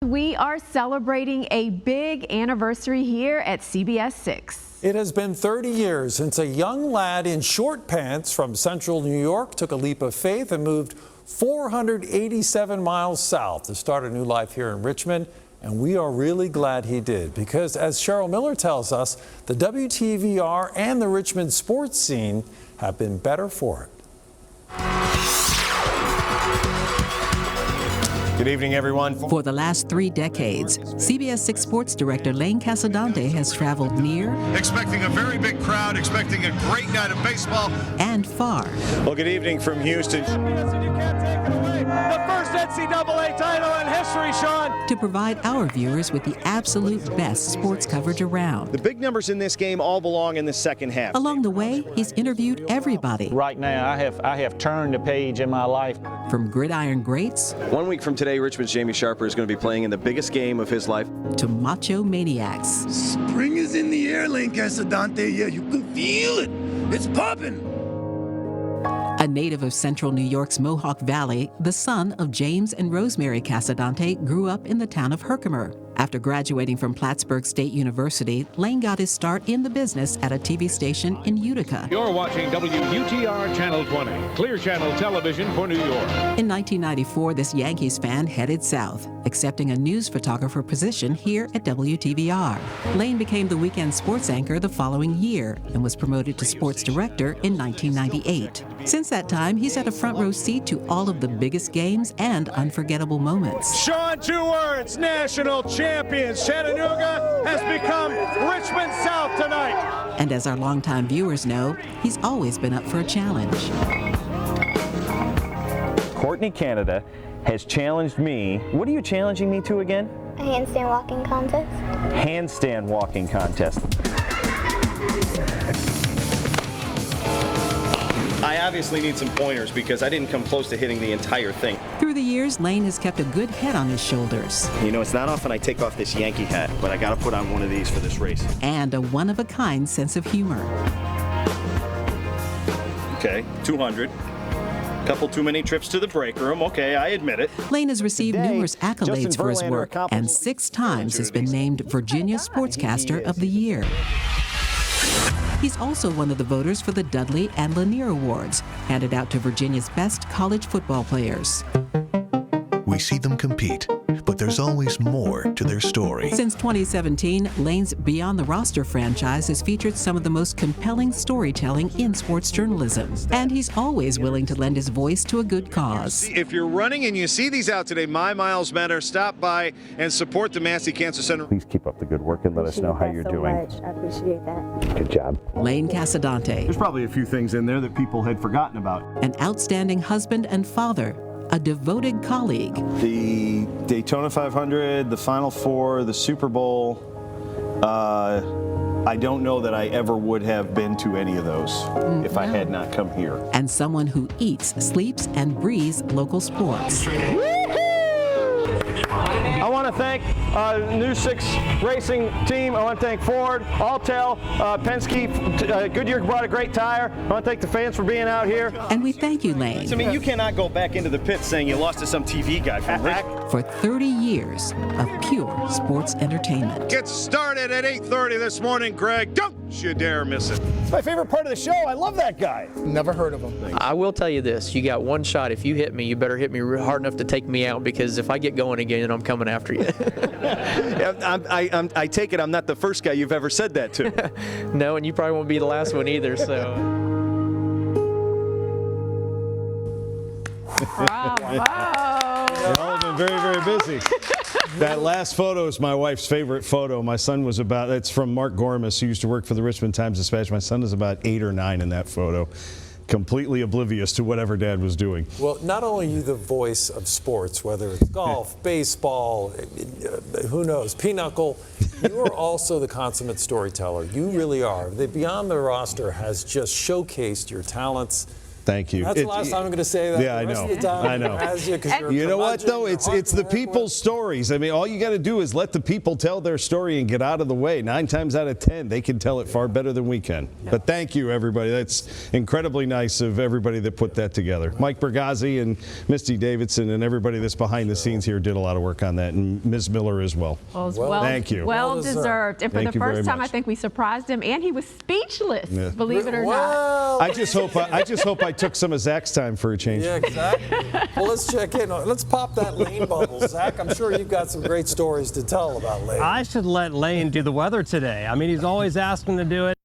we are celebrating a big anniversary here at CBS 6. It has been 30 years since a young lad in short pants from central New York took a leap of faith and moved 487 miles south to start a new life here in Richmond. And we are really glad he did, because as Cheryl Miller tells us, the WTVR and the Richmond sports scene have been better for it. Good evening, everyone. For the last 3 decades, CBS 6 sports director Lane Casadonte has traveled near, expecting a very big crowd, expecting a great night of baseball, and far. Well, good evening from Houston. The first NCAA title in history, Sean. To provide our viewers with the absolute best sports coverage around. The big numbers in this game all belong in the second half. Along the way, he's interviewed everybody. Right now, I have turned a page in my life. From gridiron greats. 1 week from today, Richmond's Jamie Sharper is going to be playing in the biggest game of his life. To macho maniacs. Spring is in the Year Lane Casadonte. Yeah, you can feel it. It's popping. A native of central New York's Mohawk Valley, the son of James and Rosemary Casadonte grew up in the town of Herkimer. After graduating from Plattsburgh State University, Lane got his start in the business at a TV station in Utica. You're watching WTVR Channel 20, Clear Channel Television for New York. In 1994, this Yankees fan headed south, accepting a news photographer position here at WTVR. Lane became the weekend sports anchor the following year and was promoted to sports director in 1998. Since that time, he's had a front row seat to all of the biggest games and unforgettable moments. Sean, 2 words, national champions. Chattanooga has become Richmond South tonight. And as our longtime viewers know, he's always been up for a challenge. Courtney Canada has challenged me. What are you challenging me to again? A handstand walking contest. Handstand walking contest. I obviously need some pointers because I didn't come close to hitting the entire thing. Through the years, Lane has kept a good head on his shoulders. You know, it's not often I take off this Yankee hat, but I got to put on one of these for this race. And a one-of-a-kind sense of humor. Okay, 200. Couple too many trips to the break room. Okay, I admit it. Lane has received numerous accolades for his work, and 6 times has been named Virginia Sportscaster of the Year. He's also one of the voters for the Dudley and Lanier Awards, handed out to Virginia's best college football players. We see them compete, but there's always more to their story. Since 2017, Lane's Beyond the Roster franchise has featured some of the most compelling storytelling in sports journalism. And he's always willing to lend his voice to a good cause. If you're running and you see these out today, My Miles Matter, stop by and support the Massey Cancer Center. Please keep up the good work and let us know how you're doing. I appreciate that. Good job. Lane Casadonte. There's probably a few things in there that people had forgotten about. An outstanding husband and father, a devoted colleague. The Daytona 500, the Final Four, the Super Bowl. I don't know that I ever would have been to any of those if I had not come here. And someone who eats, sleeps, and breathes local sports. I want to thank New 6 Racing Team. I want to thank Ford, Alltel, Penske, Goodyear brought a great tire. I want to thank the fans for being out here. And we thank you, Lane. I mean, you cannot go back into the pit saying you lost to some TV guy from Rick. For 30 years of pure sports entertainment. Get started at 8:30 this morning, Greg. Don't you dare miss it. It's my favorite part of the show. I love that guy. Never heard of him. I will tell you this. You got one shot. If you hit me, you better hit me hard enough to take me out, because if I get going again, I'm coming after you. I take it I'm not the first guy you've ever said that to. No, and you probably won't be the last one either, so. They've all been very, very busy. That last photo is my wife's favorite photo. My son was it's from Mark Gormas, who used to work for the Richmond Times-Dispatch. My son is about 8 or 9 in that photo, completely oblivious to whatever Dad was doing. Well, not only are you the voice of sports, whether it's golf, baseball, who knows, pinochle, you are also the consummate storyteller. You really are. The Beyond the Roster has just showcased your talents. Thank you. That's the last time I'm going to say that. Yeah, I know. I know. You know what, though? It's the people's stories. I mean, all you got to do is let the people tell their story and get out of the way. 9 times out of 10, they can tell it far better than we can. Yeah. But thank you, everybody. That's incredibly nice of everybody that put that together. Mike Bergazzi and Misty Davidson and everybody that's behind the scenes here did a lot of work on that, and Ms. Miller as well. Thank you. Well deserved. And for the first time, I think we surprised him, and he was speechless, believe it or not. I just hope I took some of Zach's time for a change. Yeah, exactly. Well, let's check in. Let's pop that Lane bubble. Zach, I'm sure you've got some great stories to tell about Lane. I should let Lane do the weather today. I mean, he's always asking to do it.